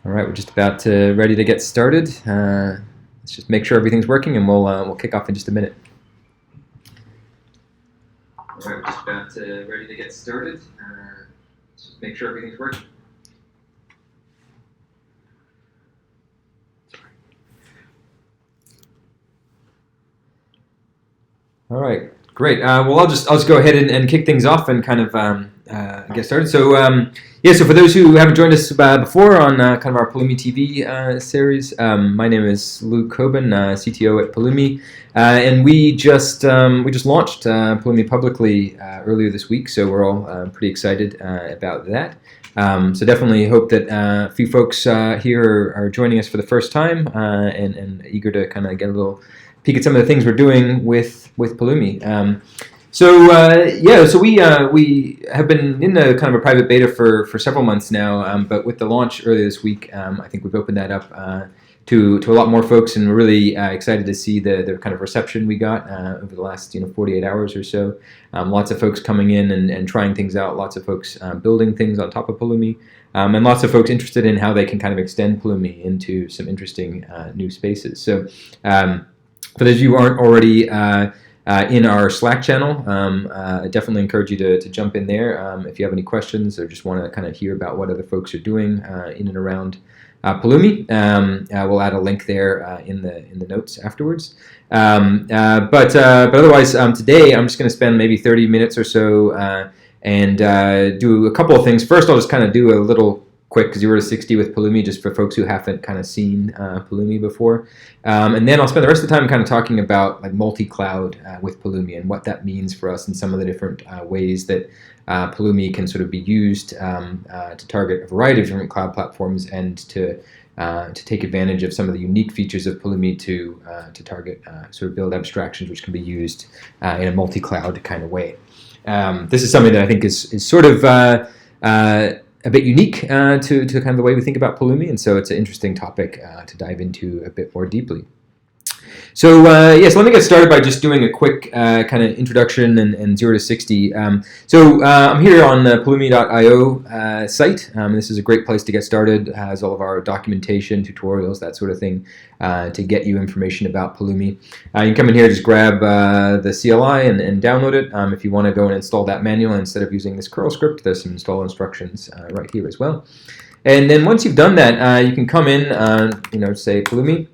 All right, we're just about ready to get started. Let's just make sure everything's working, and we'll kick off in just a minute. All right, we're just about ready to get started. Let's just make sure everything's working. All right, great. Well, I'll just go ahead and kick things off and kind of get started. So so for those who haven't joined us before on kind of our Pulumi TV series, my name is Luke Coben, CTO at Pulumi, and we just launched Pulumi publicly earlier this week. So we're all pretty excited about that. So definitely hope that a few folks here are joining us for the first time and eager to kind of get a little peek at some of the things we're doing with Pulumi. So we have been in a kind of a private beta for several months now, but with the launch earlier this week, I think we've opened that up to a lot more folks, and we're really excited to see the kind of reception we got over the last 48 hours or so. Lots of folks coming in and trying things out, lots of folks building things on top of Pulumi, and lots of folks interested in how they can kind of extend Pulumi into some interesting new spaces. So for those of you who aren't already in our Slack channel, I definitely encourage you to jump in there if you have any questions or just want to kind of hear about what other folks are doing in and around Pulumi. We'll add a link there in the notes afterwards. But otherwise, today I'm just going to spend maybe 30 minutes or so and do a couple of things. First, I'll just kind of do a little quick 0 to 60 with Pulumi, just for folks who haven't kind of seen Pulumi before. And then I'll spend the rest of the time kind of talking about like multi-cloud with Pulumi and what that means for us and some of the different ways that Pulumi can sort of be used to target a variety of different cloud platforms and to take advantage of some of the unique features of Pulumi to target sort of build abstractions which can be used in a multi-cloud kind of way. This is something that I think is sort of a bit unique to kind of the way we think about Pulumi, and so it's an interesting topic to dive into a bit more deeply. So so let me get started by just doing a quick kind of introduction and 0 to 60. I'm here on the Pulumi.io site. This is a great place to get started. It has all of our documentation, tutorials, that sort of thing, to get you information about Pulumi. You can come in here, just grab the CLI and download it. If you want to go and install that manually instead of using this curl script, there's some install instructions right here as well. And then once you've done that, you can come in, say Pulumi.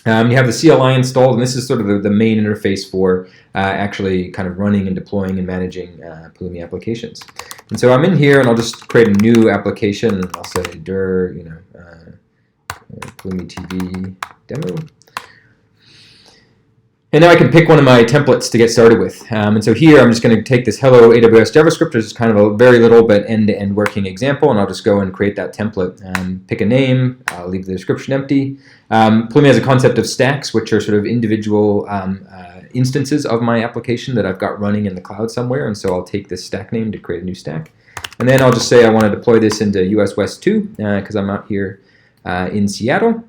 You have the CLI installed, and this is sort of the main interface for actually kind of running and deploying and managing Pulumi applications. And so I'm in here, and I'll just create a new application, and I'll say dir, Pulumi TV demo. And now I can pick one of my templates to get started with. And so here I'm just going to take this hello AWS JavaScript, which is kind of a very little but end-to-end working example, and I'll just go and create that template. Pick a name, I'll leave the description empty. Pulumi has a concept of stacks, which are sort of individual instances of my application that I've got running in the cloud somewhere, and so I'll take this stack name to create a new stack. And then I'll just say I want to deploy this into US West 2 because I'm out here in Seattle.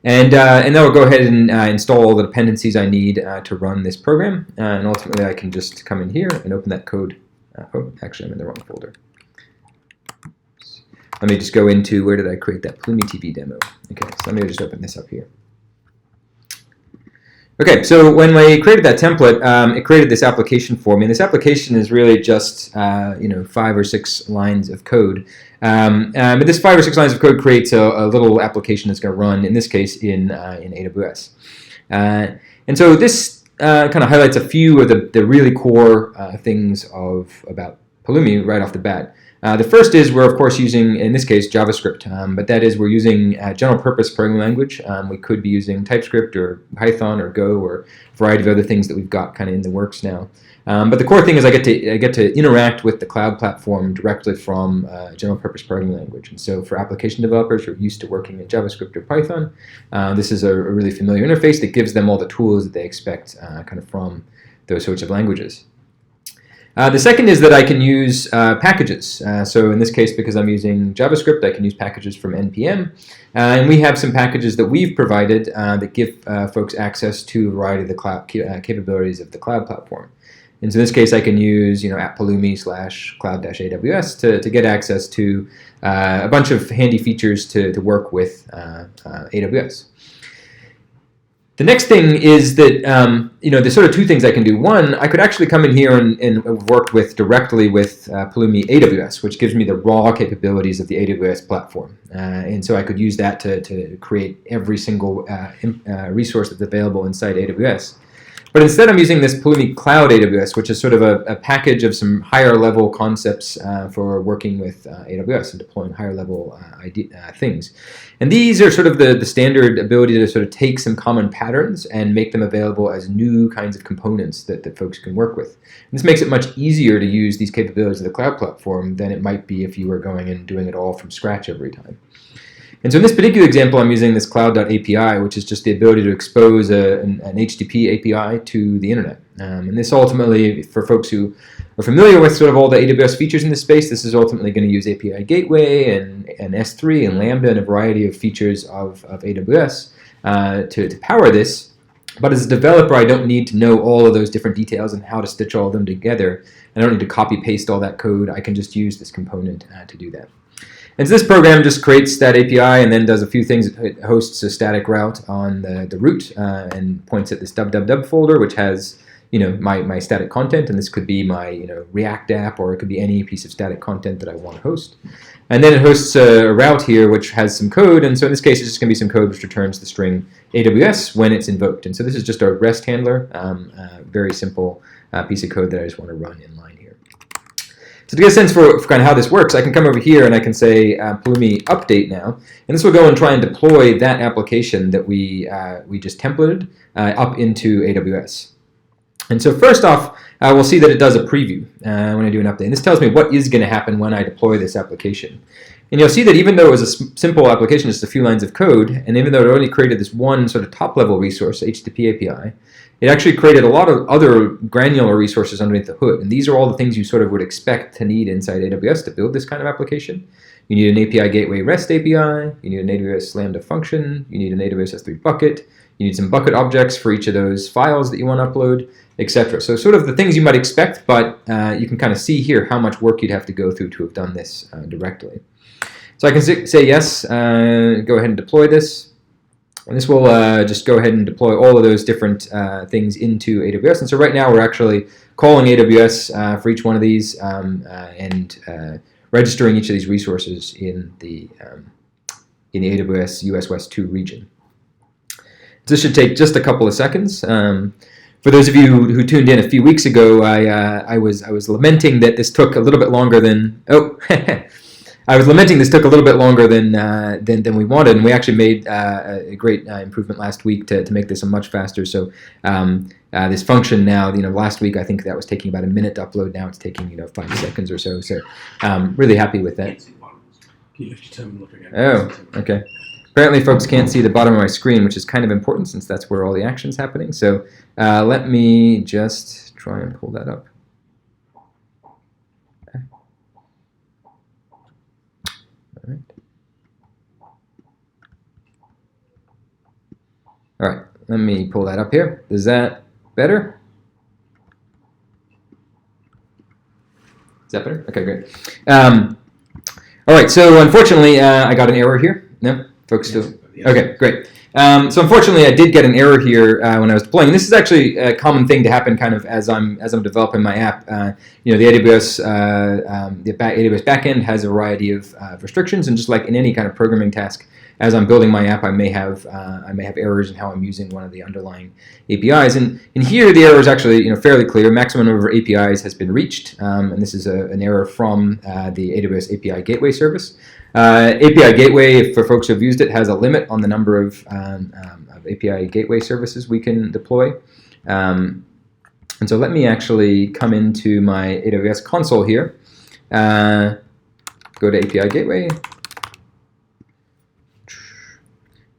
And then I'll go ahead and install all the dependencies I need to run this program. And ultimately, I can just come in here and open that code. Actually, I'm in the wrong folder. Let me just go into, where did I create that Pulumi TV demo? Okay, so let me just open this up here. Okay, so when we created that template, it created this application for me. And this application is really just 5 or 6 lines of code. But this 5 or 6 lines of code creates a little application that's going to run, in this case, in AWS. And so this kind of highlights a few of the really core things about Pulumi right off the bat. The first is we're, of course, using, in this case, JavaScript, but that is we're using general-purpose programming language. We could be using TypeScript or Python or Go or a variety of other things that we've got kind of in the works now. But the core thing is I get to interact with the cloud platform directly from general-purpose programming language. And so for application developers who are used to working in JavaScript or Python, this is a really familiar interface that gives them all the tools that they expect kind of from those sorts of languages. The second is that I can use packages. So in this case, because I'm using JavaScript, I can use packages from NPM. And we have some packages that we've provided that give folks access to a variety of the cloud capabilities of the cloud platform. And so in this case, I can use at Pulumi/cloud-AWS to get access to a bunch of handy features to work with AWS. The next thing is that there's sort of two things I can do. One, I could actually come in here and work directly with Pulumi AWS, which gives me the raw capabilities of the AWS platform. And so I could use that to create every single resource that's available inside AWS. But instead, I'm using this Pulumi Cloud AWS, which is sort of a package of some higher level concepts for working with AWS and deploying higher level things. And these are sort of the standard ability to sort of take some common patterns and make them available as new kinds of components that folks can work with. And this makes it much easier to use these capabilities of the cloud platform than it might be if you were going and doing it all from scratch every time. And so in this particular example, I'm using this cloud.api, which is just the ability to expose an HTTP API to the internet. And this ultimately, for folks who are familiar with sort of all the AWS features in this space, this is ultimately going to use API Gateway and S3 and Lambda and a variety of features of AWS to power this. But as a developer, I don't need to know all of those different details and how to stitch all of them together. I don't need to copy paste all that code. I can just use this component to do that. And so this program just creates that API and then does a few things. It hosts a static route on the root and points at this www folder, which has my static content, and this could be my React app, or it could be any piece of static content that I want to host. And then it hosts a route here which has some code, and so in this case it's just going to be some code which returns the string AWS when it's invoked. And so this is just a REST handler, very simple piece of code that I just want to run inline here. So to get a sense for kind of how this works, I can come over here and I can say Pulumi update now, and this will go and try and deploy that application that we just templated up into AWS. And so first off, we'll see that it does a preview when I do an update. And this tells me what is going to happen when I deploy this application. And you'll see that even though it was a simple application, just a few lines of code, and even though it only created this one sort of top-level resource, HTTP API, it actually created a lot of other granular resources underneath the hood. And these are all the things you sort of would expect to need inside AWS to build this kind of application. You need an API Gateway REST API, you need an AWS Lambda function, you need an AWS S3 bucket, you need some bucket objects for each of those files that you want to upload, etc. So sort of the things you might expect, but you can kind of see here how much work you'd have to go through to have done this directly. So I can say yes, go ahead and deploy this. And this will just go ahead and deploy all of those different things into AWS. And so right now we're actually calling AWS for each one of these and registering each of these resources in the AWS US West 2 region. This should take just a couple of seconds. For those of you who tuned in a few weeks ago, I was lamenting that this took a little bit longer than I was lamenting this took a little bit longer than we wanted, and we actually made a great improvement last week to make this a much faster. So this function now, last week I think that was taking about a minute to upload. Now it's taking 5 seconds or so. So really happy with that. Can you lift your terminal up again? Oh, okay. Apparently folks can't see the bottom of my screen, which is kind of important since that's where all the action's happening. So let me just try and pull that up. Okay. All right. All right, let me pull that up here. Is that better? Is that better? Okay, great. All right, so unfortunately I got an error here. No? Folks still? Yes. Okay, great. So unfortunately, I did get an error here when I was deploying. And this is actually a common thing to happen kind of as I'm developing my app. The AWS backend has a variety of restrictions, and just like in any kind of programming task, as I'm building my app, I may have errors in how I'm using one of the underlying APIs. And here, the error is actually fairly clear. Maximum number of APIs has been reached, and this is an error from the AWS API Gateway service. API Gateway, for folks who have used it, has a limit on the number of API Gateway services we can deploy. And so let me actually come into my AWS console here, go to API Gateway.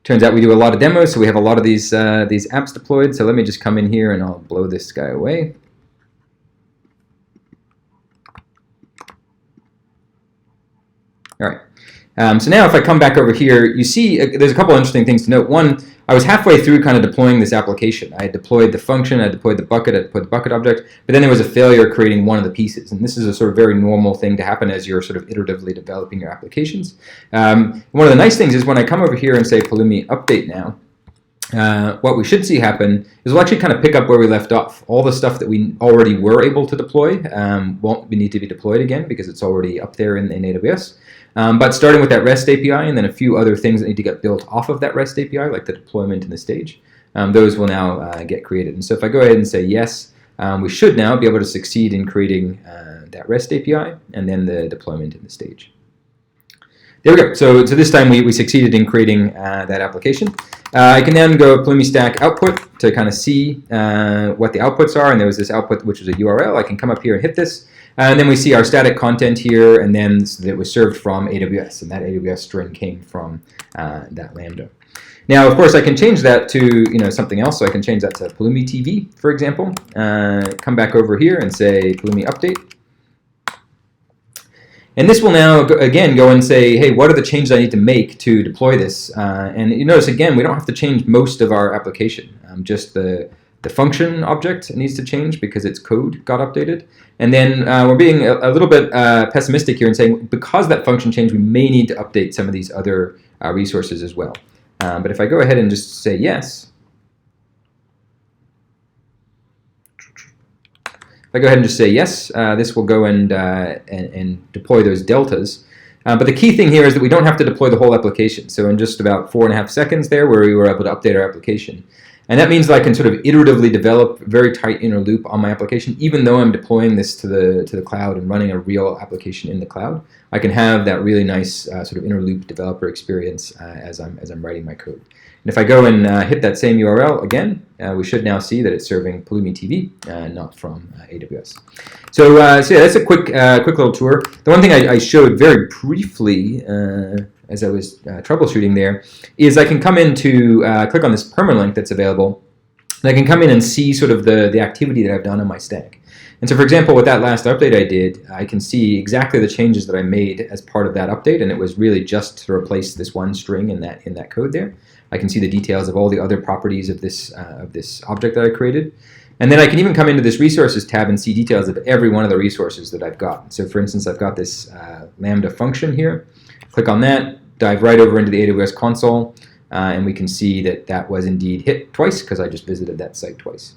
Turns out we do a lot of demos, so we have a lot of these apps deployed. So let me just come in here and I'll blow this guy away. All right. So now if I come back over here, you see there's a couple interesting things to note. One, I was halfway through kind of deploying this application. I had deployed the function, I deployed the bucket, I deployed the bucket object, but then there was a failure creating one of the pieces. And this is a sort of very normal thing to happen as you're sort of iteratively developing your applications. One of the nice things is when I come over here and say Pulumi update now, what we should see happen is we'll actually kind of pick up where we left off. All the stuff that we already were able to deploy won't need to be deployed again because it's already up there in AWS. But starting with that REST API and then a few other things that need to get built off of that REST API, like the deployment and the stage, those will now get created. And so if I go ahead and say yes, we should now be able to succeed in creating that REST API and then the deployment and the stage. There we go. So this time we succeeded in creating that application. I can then go Pulumi stack output to kind of see what the outputs are. And there was this output, which was a URL. I can come up here and hit this. And then we see our static content here, and then it was served from AWS, and that AWS string came from that Lambda. Now, of course, I can change that to something else. So I can change that to Pulumi TV, for example. Come back over here and say Pulumi update. And this will now, again, go and say, hey, what are the changes I need to make to deploy this? And you notice, again, we don't have to change most of our application. Just the function object needs to change because its code got updated. And then we're being a little bit pessimistic here and saying because that function changed, we may need to update some of these other resources as well. But if I go ahead and just say yes, if I go ahead and just say yes, this will go and deploy those deltas. But the key thing here is that we don't have to deploy the whole application. So in just about 4.5 seconds there, where we were able to update our application. And that means that I can sort of iteratively develop a very tight inner loop on my application, even though I'm deploying this to the cloud and running a real application in the cloud. I can have that really nice sort of inner loop developer experience as I'm writing my code. And if I go and hit that same URL again, we should now see that it's serving Pulumi TV, not from AWS. So yeah, that's a quick little tour. The one thing I showed very briefly as I was troubleshooting there is I can come in to click on this permalink that's available, and I can come in and see sort of the activity that I've done on my stack. And so, for example, with that last update I did, I can see exactly the changes that I made as part of that update, and it was really just to replace this one string in that code there. I can see the details of all the other properties of this object that I created. And then I can even come into this resources tab and see details of every one of the resources that I've got. So for instance, I've got this Lambda function here. Click on that, dive right over into the AWS console, and we can see that was indeed hit twice because I just visited that site twice.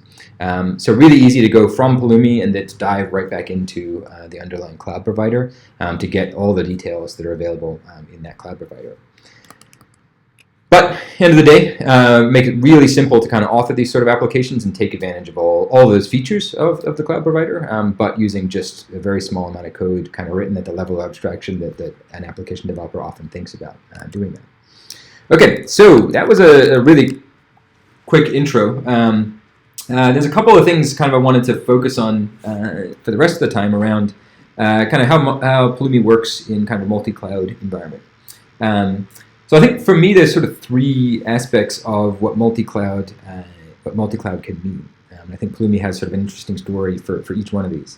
So really easy to go from Pulumi and then to dive right back into the underlying cloud provider to get all the details that are available in that cloud provider. But end of the day, make it really simple to kind of author these sort of applications and take advantage of all those features of the cloud provider, but using just a very small amount of code kind of written at the level of abstraction that an application developer often thinks about doing that. Okay, so that was a really quick intro. There's a couple of things kind of I wanted to focus on for the rest of the time around kind of how Pulumi works in kind of a multi-cloud environment. So I think for me, there's sort of three aspects of what multi-cloud can mean. I think Pulumi has sort of an interesting story for each one of these.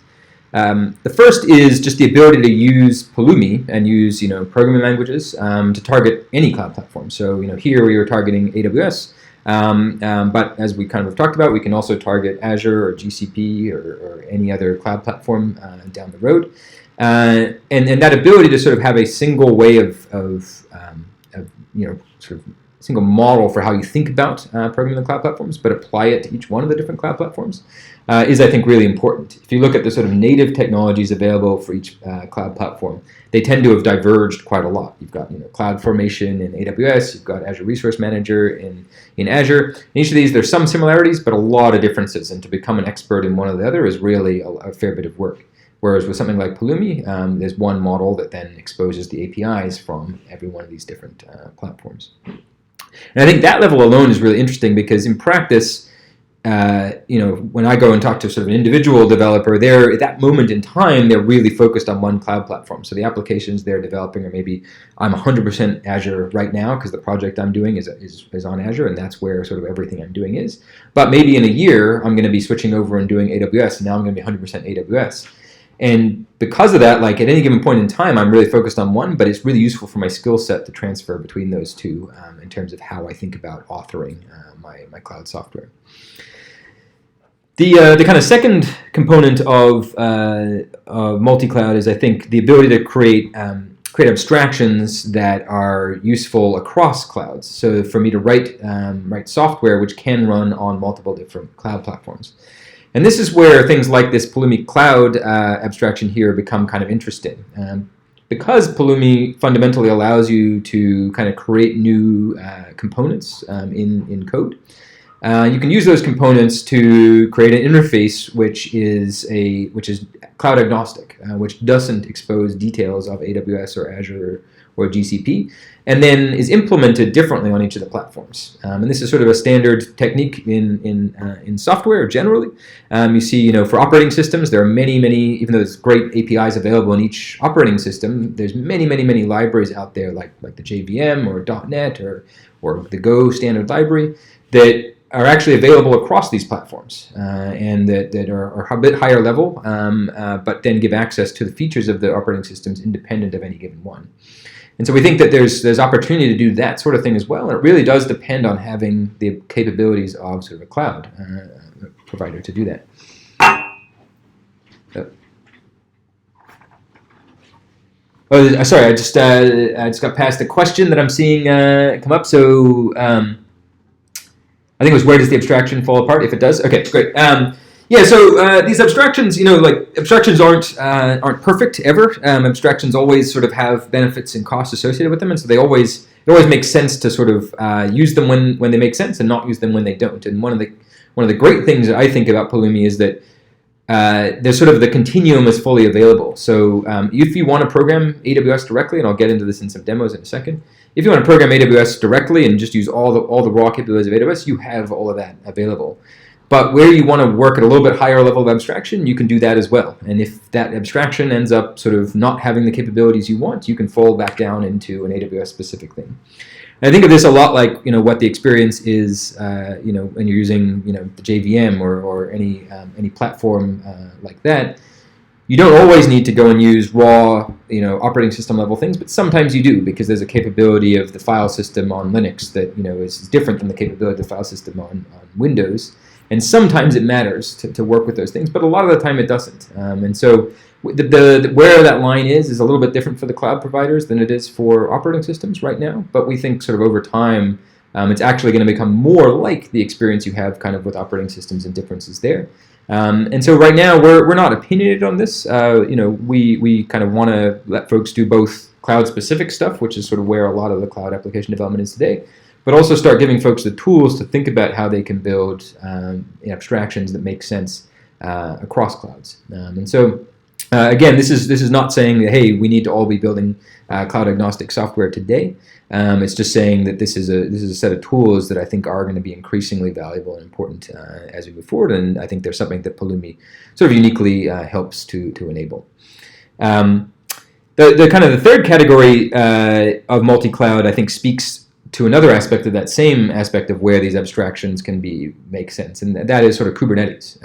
The first is just the ability to use Pulumi and use programming languages to target any cloud platform. So here we are targeting AWS, but as we kind of talked about, we can also target Azure or GCP or any other cloud platform down the road. And that ability to sort of have a single way of sort of single model for how you think about programming the cloud platforms, but apply it to each one of the different cloud platforms is, I think, really important. If you look at the sort of native technologies available for each cloud platform, they tend to have diverged quite a lot. You've got CloudFormation in AWS, you've got Azure Resource Manager in Azure. In each of these, there's some similarities, but a lot of differences, and to become an expert in one or the other is really a fair bit of work. Whereas with something like Pulumi, there's one model that then exposes the APIs from every one of these different platforms. And I think that level alone is really interesting because in practice, when I go and talk to sort of an individual developer, they're at that moment in time, they're really focused on one cloud platform. So the applications they're developing are maybe I'm 100% Azure right now because the project I'm doing is on Azure, and that's where sort of everything I'm doing is. But maybe in a year, I'm going to be switching over and doing AWS, and now I'm going to be 100% AWS. And because of that, like at any given point in time, I'm really focused on one, but it's really useful for my skill set to transfer between those two in terms of how I think about authoring my cloud software. The kind of second component of multi-cloud is, I think, the ability to create abstractions that are useful across clouds. So for me to write software which can run on multiple different cloud platforms. And this is where things like this Pulumi cloud abstraction here become kind of interesting. Because Pulumi fundamentally allows you to kind of create new components in code, you can use those components to create an interface which is cloud agnostic, which doesn't expose details of AWS or Azure or GCP, and then is implemented differently on each of the platforms. And this is sort of a standard technique in software generally. You see, for operating systems, there are many, even though there's great APIs available in each operating system, there's many libraries out there like the JVM or .NET or the Go standard library that are actually available across these platforms and that are a bit higher level, but then give access to the features of the operating systems independent of any given one. And so we think that there's opportunity to do that sort of thing as well, and it really does depend on having the capabilities of sort of a cloud provider to do that. Oh, sorry, I just got past a question that I'm seeing come up. So I think it was, where does the abstraction fall apart? If it does, okay, great. So these abstractions, abstractions aren't perfect ever. Abstractions always sort of have benefits and costs associated with them, and so it always makes sense to sort of use them when they make sense and not use them when they don't. And one of the great things that I think about Pulumi is that there's sort of the continuum is fully available. So if you want to program AWS directly, and I'll get into this in some demos in a second, if you want to program AWS directly and just use all the raw capabilities of AWS, you have all of that available. But where you want to work at a little bit higher level of abstraction, you can do that as well. And if that abstraction ends up sort of not having the capabilities you want, you can fold back down into an AWS specific thing. And I think of this a lot like what the experience is when you're using the JVM or any platform like that. You don't always need to go and use raw operating system level things, but sometimes you do, because there's a capability of the file system on Linux that is different than the capability of the file system on Windows. And sometimes it matters to work with those things, but a lot of the time it doesn't. And so where that line is a little bit different for the cloud providers than it is for operating systems right now. But we think sort of over time, it's actually going to become more like the experience you have kind of with operating systems and differences there. And so right now we're not opinionated on this. We kind of want to let folks do both cloud-specific stuff, which is sort of where a lot of the cloud application development is today, but also start giving folks the tools to think about how they can build abstractions that make sense across clouds. And so, again, this is not saying that, hey, we need to all be building cloud agnostic software today. It's just saying that this is a set of tools that I think are going to be increasingly valuable and important as we move forward. And I think there's something that Pulumi sort of uniquely helps to enable. The kind of the third category of multi-cloud, I think, speaks to another aspect of that same aspect of where these abstractions can make sense, and that is sort of Kubernetes.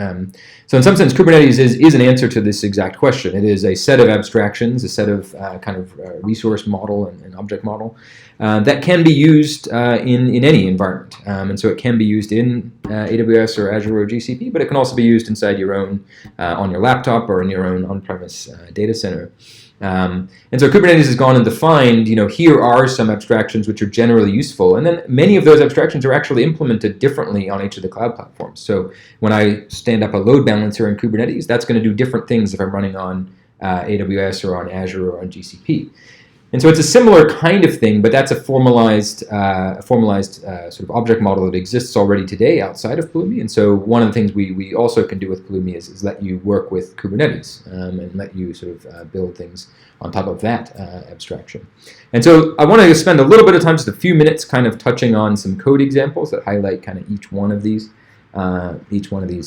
So in some sense, Kubernetes is an answer to this exact question. It is a set of abstractions, a set of kind of resource model and object model that can be used in any environment. And so it can be used in AWS or Azure or GCP, but it can also be used inside your own, on your laptop or in your own on-premise data center. And so Kubernetes has gone and defined, here are some abstractions which are generally useful, and then many of those abstractions are actually implemented differently on each of the cloud platforms. So when I stand up a load balancer in Kubernetes, that's going to do different things if I'm running on AWS or on Azure or on GCP. And so it's a similar kind of thing, but that's a formalized sort of object model that exists already today outside of Pulumi. And so one of the things we also can do with Pulumi is let you work with Kubernetes and let you sort of build things on top of that abstraction. And so I want to spend a little bit of time, just a few minutes, kind of touching on some code examples that highlight kind of each one of these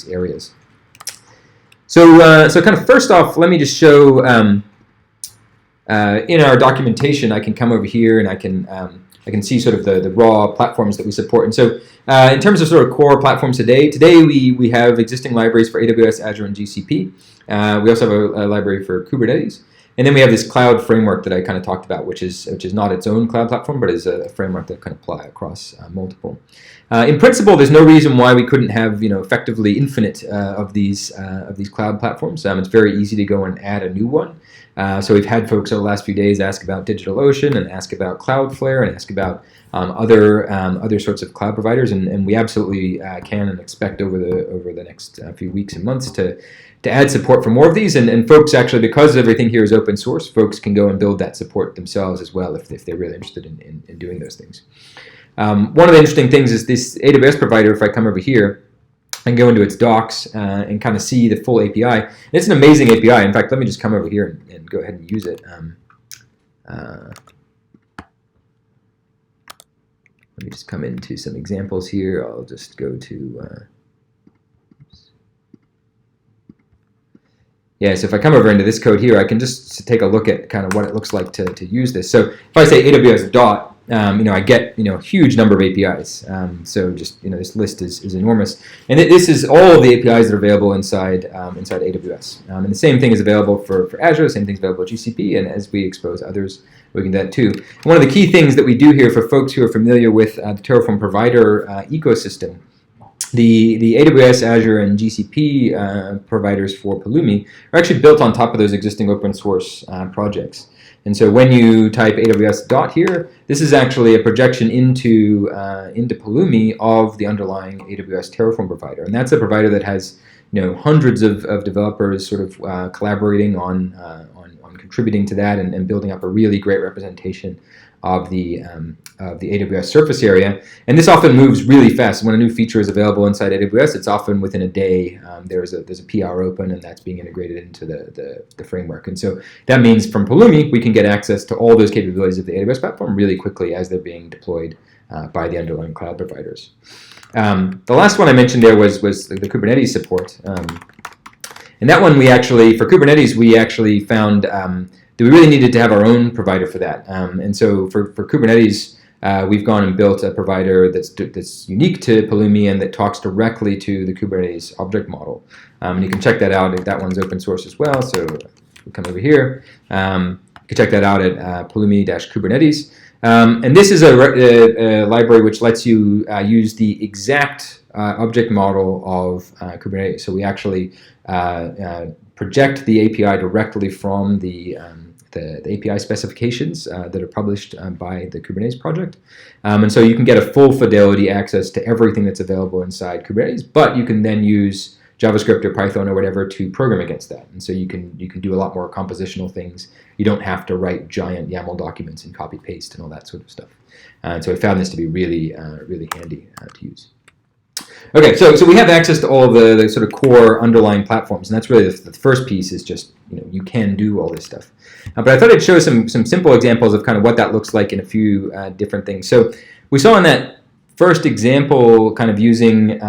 areas. So kind of first off, let me just show. In our documentation, I can come over here and I can I can see sort of the raw platforms that we support. And so in terms of sort of core platforms today we have existing libraries for AWS, Azure, and GCP. We also have a library for Kubernetes. And then we have this cloud framework that I kind of talked about, which is not its own cloud platform, but is a framework that can apply across multiple. In principle, there's no reason why we couldn't have effectively infinite of these cloud platforms. It's very easy to go and add a new one. So we've had folks over the last few days ask about DigitalOcean and ask about Cloudflare and ask about other sorts of cloud providers, and we absolutely can and expect over the next few weeks and months to add support for more of these, and folks actually, because everything here is open source, folks can go and build that support themselves as well if they're really interested in doing those things. One of the interesting things is this AWS provider. If I come over here and go into its docs and kind of see the full API, it's an amazing API. In fact, let me just come over here and go ahead and use it. Let me just come into some examples here. I'll just go to yeah, so if I come over into this code here, I can just take a look at kind of what it looks like to use this. So if I say AWS dot, I get a huge number of APIs. So just this list is enormous, and this is all of the APIs that are available inside AWS. And the same thing is available for Azure. The same thing is available at GCP, and as we expose others, we can do that too. And one of the key things that we do here for folks who are familiar with the Terraform provider ecosystem. The AWS, Azure, and GCP providers for Pulumi are actually built on top of those existing open source projects. And so when you type AWS dot here, this is actually a projection into Pulumi of the underlying AWS Terraform provider. And that's a provider that has hundreds of developers sort of collaborating on contributing to that and building up a really great representation of the AWS surface area. And this often moves really fast. When a new feature is available inside AWS, it's often within a day. There's a PR open, and that's being integrated into the framework. And so that means from Pulumi, we can get access to all those capabilities of the AWS platform really quickly as they're being deployed by the underlying cloud providers. The last one I mentioned there was the Kubernetes support. And that one for Kubernetes, we actually found that we really needed to have our own provider for that. And so for Kubernetes, we've gone and built a provider that's unique to Pulumi and that talks directly to the Kubernetes object model. And you can check that out. That one's open source as well. So we'll come over here. You can check that out at Pulumi-Kubernetes. And this is a library which lets you use the exact object model of Kubernetes. So we actually project the API directly from the API specifications that are published by the Kubernetes project. And so you can get a full fidelity access to everything that's available inside Kubernetes, but you can then use JavaScript or Python or whatever to program against that. And so you can do a lot more compositional things. You don't have to write giant YAML documents and copy paste and all that sort of stuff. And so I found this to be really handy to use. Okay, so we have access to all of the sort of core underlying platforms, and that's really the first piece is just, you can do all this stuff. But I thought I'd show some simple examples of kind of what that looks like in a few different things. So we saw in that first example kind of using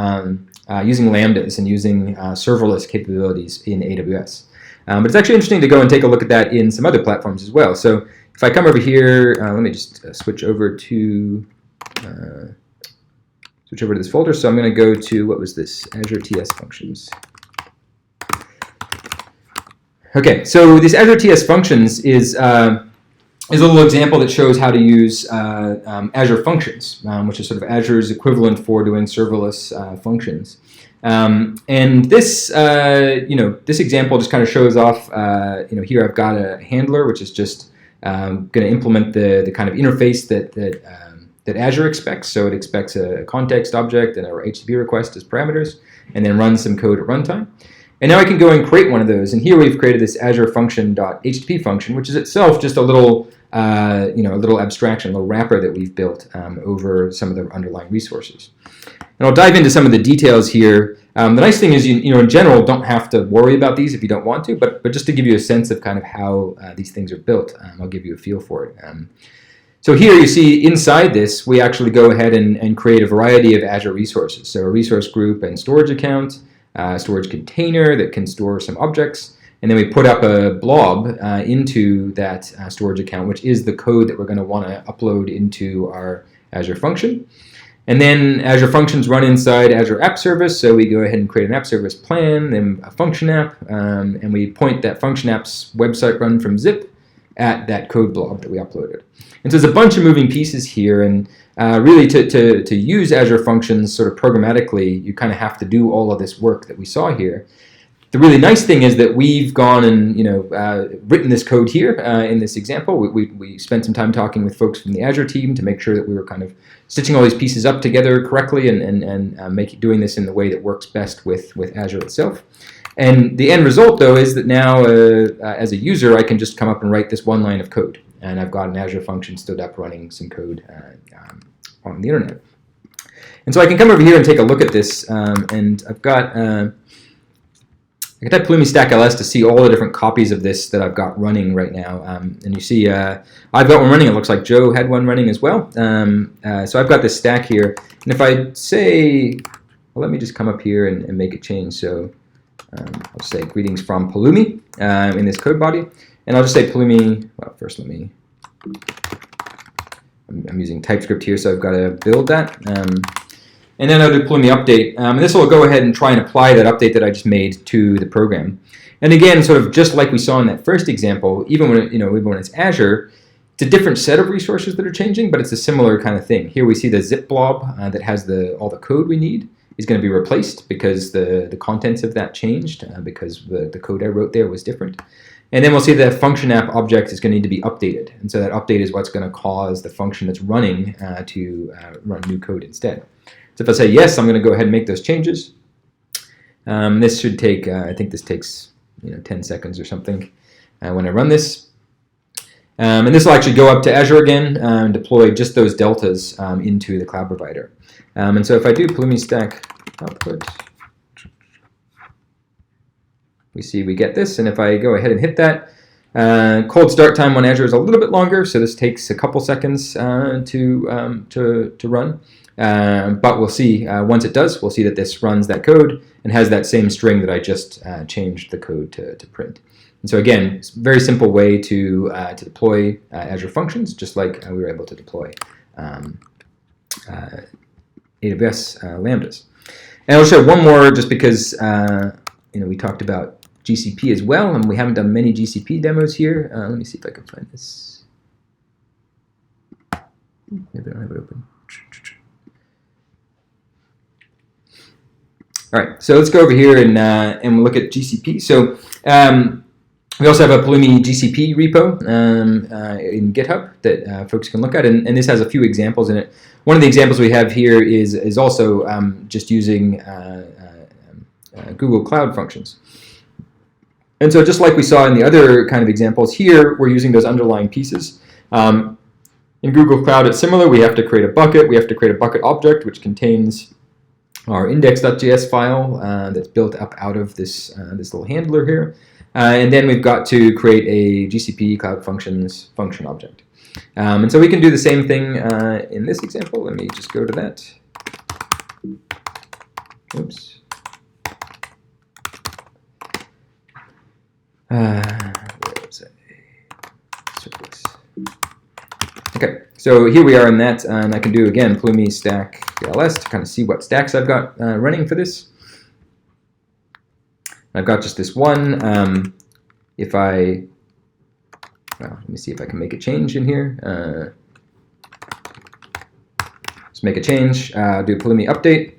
Lambdas and using serverless capabilities in AWS. But it's actually interesting to go and take a look at that in some other platforms as well. So if I come over here, let me just switch over to this folder. So I'm going to go to, what was this? Azure TS Functions. Okay, so this Azure TS Functions is a little example that shows how to use Azure Functions, which is sort of Azure's equivalent for doing serverless functions. And this, this example just kind of shows off, here I've got a handler, which is just going to implement the kind of interface that Azure expects. So it expects a context object and a HTTP request as parameters, and then run some code at runtime. And now I can go and create one of those. And here we've created this Azure function.htp function, which is itself just a little, a little abstraction, a little wrapper that we've built over some of the underlying resources. And I'll dive into some of the details here. The nice thing is, in general, don't have to worry about these if you don't want to, but just to give you a sense of kind of how these things are built, I'll give you a feel for it. So here you see inside this, we actually go ahead and create a variety of Azure resources. So a resource group and storage account, storage container that can store some objects, and then we put up a blob into that storage account, which is the code that we're going to want to upload into our Azure function. And then Azure Functions run inside Azure App Service, so we go ahead and create an App Service plan, then a function app, and we point that function app's website run from zip at that code blob that we uploaded. And so there's a bunch of moving pieces here, and really to use Azure Functions sort of programmatically, you kind of have to do all of this work that we saw here. The really nice thing is that we've gone and written this code here in this example. We spent some time talking with folks from the Azure team to make sure that we were kind of stitching all these pieces up together correctly and doing this in the way that works best with Azure itself. And the end result, though, is that now as a user, I can just come up and write this one line of code. And I've got an Azure function stood up running some code on the internet. And so I can come over here and take a look at this, and I've got... I can type Pulumi stack ls to see all the different copies of this that I've got running right now. And you see I've got one running. It looks like Joe had one running as well. So I've got this stack here. And if I say, well, let me just come up here and make a change. So I'll say greetings from Pulumi in this code body. And I'll just say Pulumi, well, first I'm using TypeScript here, so I've got to build that. And then I'll do Pulumi update, and this will go ahead and try and apply that update that I just made to the program. And again, sort of just like we saw in that first example, even when it's Azure, it's a different set of resources that are changing, but it's a similar kind of thing. Here we see the zip blob that has all the code we need is going to be replaced because the contents of that changed because the code I wrote there was different. And then we'll see that function app object is going to need to be updated, and so that update is what's going to cause the function that's running to run new code instead. So if I say yes, I'm going to go ahead and make those changes. This should take, I think this takes 10 seconds or something when I run this. And this will actually go up to Azure again and deploy just those deltas into the cloud provider. And so if I do Pulumi stack output, we see we get this. And if I go ahead and hit that, cold start time on Azure is a little bit longer, so this takes a couple seconds to run. But we'll see, once it does, we'll see that this runs that code and has that same string that I just changed the code to print. And so again, it's a very simple way to deploy Azure Functions, just like we were able to deploy AWS Lambdas. And I'll show one more just because we talked about GCP as well, and we haven't done many GCP demos here. Let me see if I can find this. Maybe I don't have it open. All right, so let's go over here and we'll look at GCP. So we also have a Pulumi GCP repo in GitHub that folks can look at, and this has a few examples in it. One of the examples we have here is also just using Google Cloud Functions. And so just like we saw in the other kind of examples here, we're using those underlying pieces. In Google Cloud, it's similar. We have to create a bucket. We have to create a bucket object, which contains our index.js file that's built up out of this little handler here. And then we've got to create a GCP Cloud Functions function object. And so we can do the same thing in this example. Let me just go to that. Oops. Where was it? Serverless. Okay, so here we are in that, and I can do again Pulumi stack ls to kind of see what stacks I've got running for this. I've got just this one. Let me see if I can make a change in here. Let's make a change. Do Pulumi update.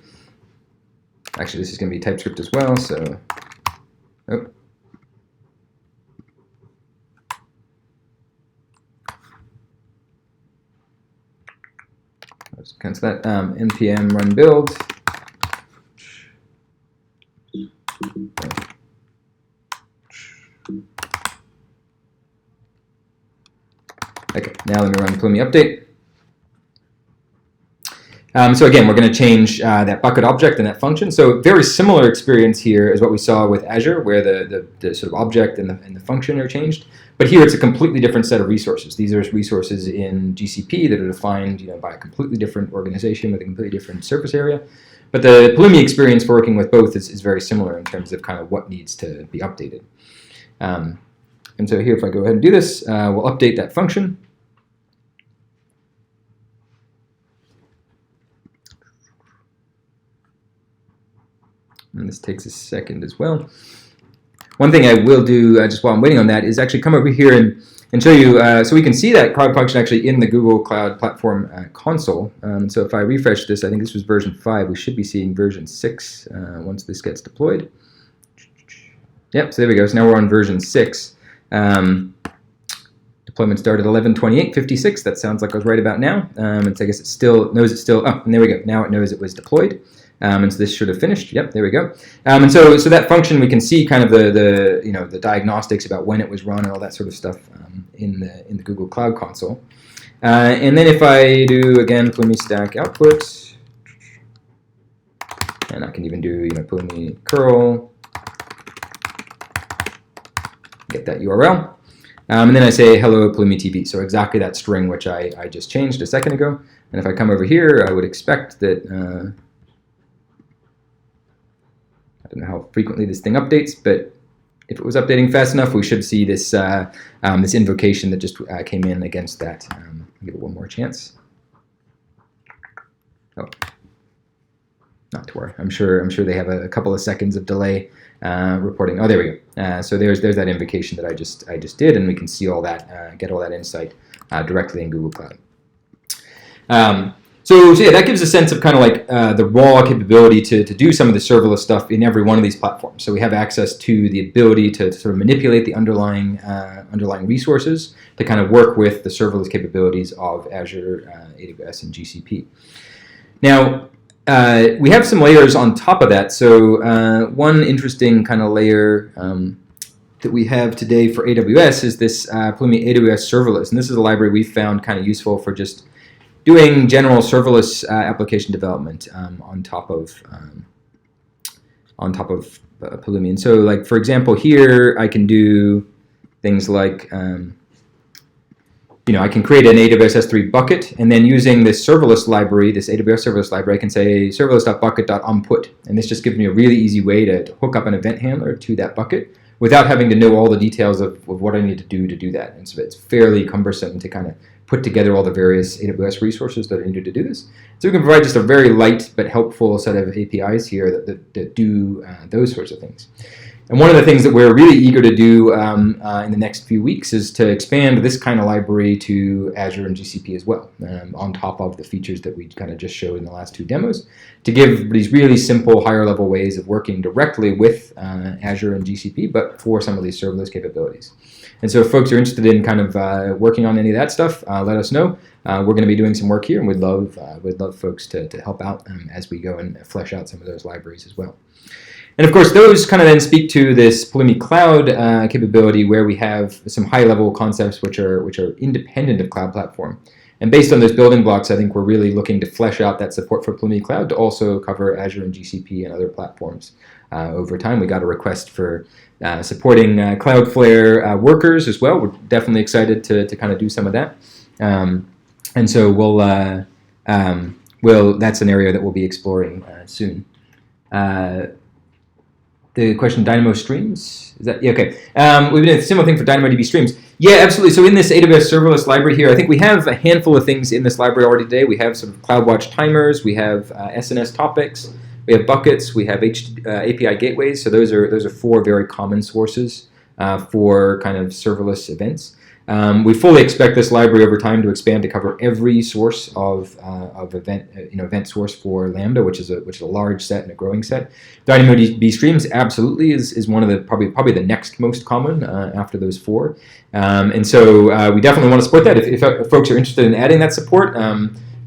Actually, this is going to be TypeScript as well. So, let's cancel that. npm run build. Okay, now let me run Pulumi update. So again, we're going to change that bucket object and that function. So very similar experience here as what we saw with Azure, where the sort of object and the function are changed. But here it's a completely different set of resources. These are resources in GCP that are defined by a completely different organization with a completely different surface area. But the Pulumi experience for working with both is very similar in terms of kind of what needs to be updated. And so here, if I go ahead and do this, we'll update that function. And this takes a second as well. One thing I will do just while I'm waiting on that is actually come over here and show you, so we can see that Cloud Function actually in the Google Cloud Platform console. So if I refresh this, I think this was version 5, we should be seeing version 6 once this gets deployed. Yep, so there we go. So now we're on version 6. Deployment started 11/28/56. That sounds like I was right about now. And so I guess it still knows oh, and there we go. Now it knows it was deployed. And so this should have finished. Yep, there we go. And so that function, we can see kind of the diagnostics about when it was run and all that sort of stuff in the Google Cloud Console. And then if I do again Pulumi stack output, and I can even do Pulumi curl, get that URL, and then I say hello Pulumi TV. So exactly that string which I just changed a second ago. And if I come over here, I would expect that. I don't know how frequently this thing updates, but if it was updating fast enough, we should see this this invocation that just came in against that. Give it one more chance. Oh, not to worry. I'm sure they have a couple of seconds of delay reporting. Oh, there we go. So there's that invocation that I just did, and we can see all that, get all that insight directly in Google Cloud. So yeah, that gives a sense of kind of like the raw capability to do some of the serverless stuff in every one of these platforms. So we have access to the ability to sort of manipulate the underlying resources to kind of work with the serverless capabilities of Azure, AWS, and GCP. Now, we have some layers on top of that. So one interesting kind of layer that we have today for AWS is this Pulumi AWS serverless. And this is a library we found kind of useful for just doing general serverless application development on top of Pulumi. And so, like for example, here I can do things like I can create an AWS S3 bucket, and then using this serverless library, this AWS serverless library, I can say serverless.bucket.onPut, and this just gives me a really easy way to hook up an event handler to that bucket without having to know all the details of what I need to do that. And so it's fairly cumbersome to kind of put together all the various AWS resources that are needed to do this. So we can provide just a very light but helpful set of APIs here that do those sorts of things. And one of the things that we're really eager to do in the next few weeks is to expand this kind of library to Azure and GCP as well, on top of the features that we kind of just showed in the last 2 demos, to give these really simple, higher-level ways of working directly with Azure and GCP, but for some of these serverless capabilities. And so if folks are interested in kind of working on any of that stuff, let us know. We're going to be doing some work here, and we'd love folks to help out as we go and flesh out some of those libraries as well. And of course, those kind of then speak to this Pulumi Cloud capability, where we have some high-level concepts which are independent of Cloud Platform. And based on those building blocks, I think we're really looking to flesh out that support for Pulumi Cloud to also cover Azure and GCP and other platforms over time. We got a request for supporting Cloudflare workers as well. We're definitely excited to kind of do some of that. And so that's an area that we'll be exploring soon. The question, Dynamo Streams, is that, yeah, okay. We've been doing a similar thing for DynamoDB Streams. Yeah, absolutely. So in this AWS serverless library here, I think we have a handful of things in this library already today. We have sort of CloudWatch timers, we have SNS topics, we have buckets, we have API gateways. So those are 4 very common sources for kind of serverless events. We fully expect this library over time to expand to cover every source of event source for Lambda, which is a large set and a growing set. DynamoDB Streams absolutely is one of the probably the next most common after those 4, and so we definitely want to support that. If folks are interested in adding that support,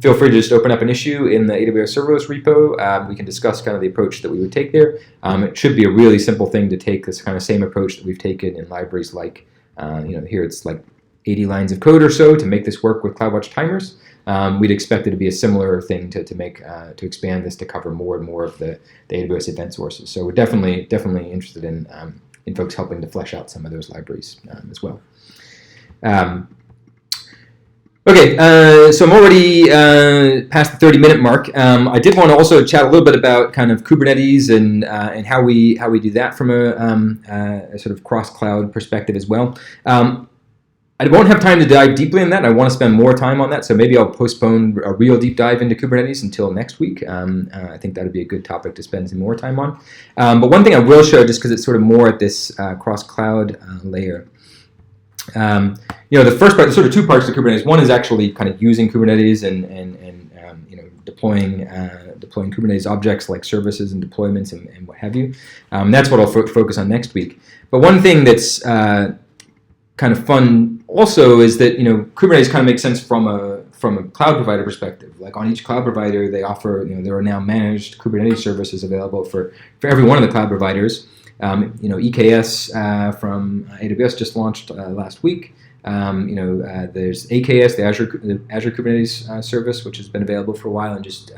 feel free to just open up an issue in the AWS serverless repo. We can discuss kind of the approach that we would take there. It should be a really simple thing to take this kind of same approach that we've taken in libraries like here it's like 80 lines of code or so to make this work with CloudWatch timers. We'd expect it to be a similar thing to expand this to cover more and more of the AWS event sources. So we're definitely interested in folks helping to flesh out some of those libraries as well. Okay, so I'm already past the 30-minute mark. I did want to also chat a little bit about kind of Kubernetes and how we do that from a sort of cross-cloud perspective as well. I won't have time to dive deeply in that. I want to spend more time on that, so maybe I'll postpone a real deep dive into Kubernetes until next week. I think that would be a good topic to spend some more time on. But one thing I will show, just because it's sort of more at this cross-cloud layer. The first part, there's sort of two parts to Kubernetes. One is actually kind of using Kubernetes and deploying Kubernetes objects like services and deployments and what have you. That's what I'll focus on next week. But one thing that's kind of fun also is that Kubernetes kind of makes sense from a cloud provider perspective. Like on each cloud provider, they offer there are now managed Kubernetes services available for every one of the cloud providers. EKS from AWS just launched last week. There's AKS, the Azure Kubernetes service, which has been available for a while and just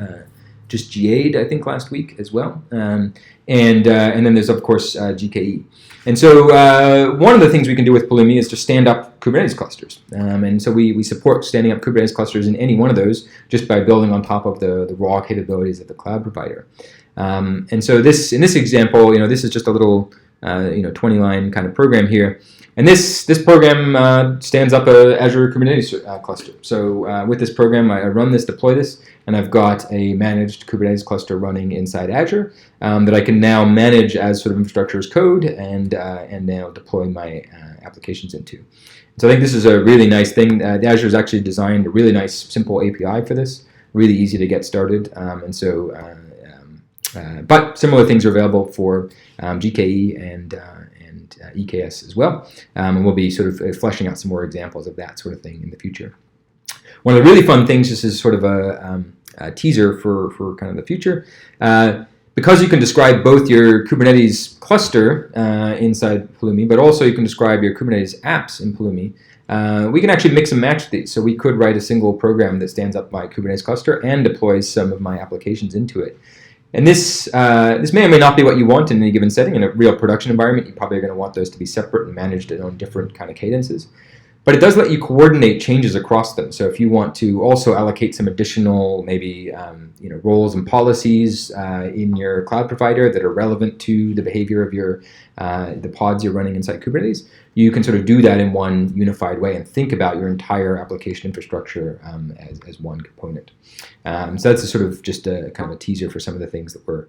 GA'd, I think, last week as well. And then there's, of course, GKE. And so one of the things we can do with Pulumi is to stand up Kubernetes clusters. And so we support standing up Kubernetes clusters in any one of those just by building on top of the raw capabilities of the cloud provider. And so in this example, this is just a little 20-line kind of program here. And this program stands up a Azure Kubernetes cluster. So with this program, I run this, deploy this, and I've got a managed Kubernetes cluster running inside Azure that I can now manage as sort of infrastructure as code and now deploy my applications into. So I think this is a really nice thing. Azure has actually designed a really nice, simple API for this, really easy to get started. But similar things are available for GKE and EKS as well, and we'll be sort of fleshing out some more examples of that sort of thing in the future. One of the really fun things, just as sort of a teaser for kind of the future, because you can describe both your Kubernetes cluster inside Pulumi, but also you can describe your Kubernetes apps in Pulumi. We can actually mix and match these. So we could write a single program that stands up my Kubernetes cluster and deploys some of my applications into it. And this may or may not be what you want in any given setting. In a real production environment, you probably are going to want those to be separate and managed on different kind of cadences. But it does let you coordinate changes across them. So if you want to also allocate some additional maybe roles and policies in your cloud provider that are relevant to the behavior of the pods you're running inside Kubernetes, you can sort of do that in one unified way and think about your entire application infrastructure as one component. So that's a sort of just a kind of a teaser for some of the things that we're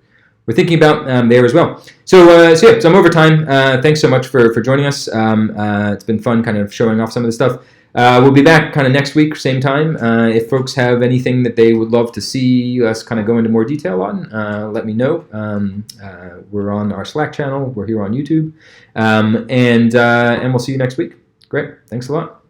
thinking about there as well. So I'm over time. Thanks so much for joining us. It's been fun kind of showing off some of the stuff. We'll be back kind of next week, same time. If folks have anything that they would love to see us kind of go into more detail on, let me know. We're on our Slack channel. We're here on YouTube. And we'll see you next week. Great. Thanks a lot.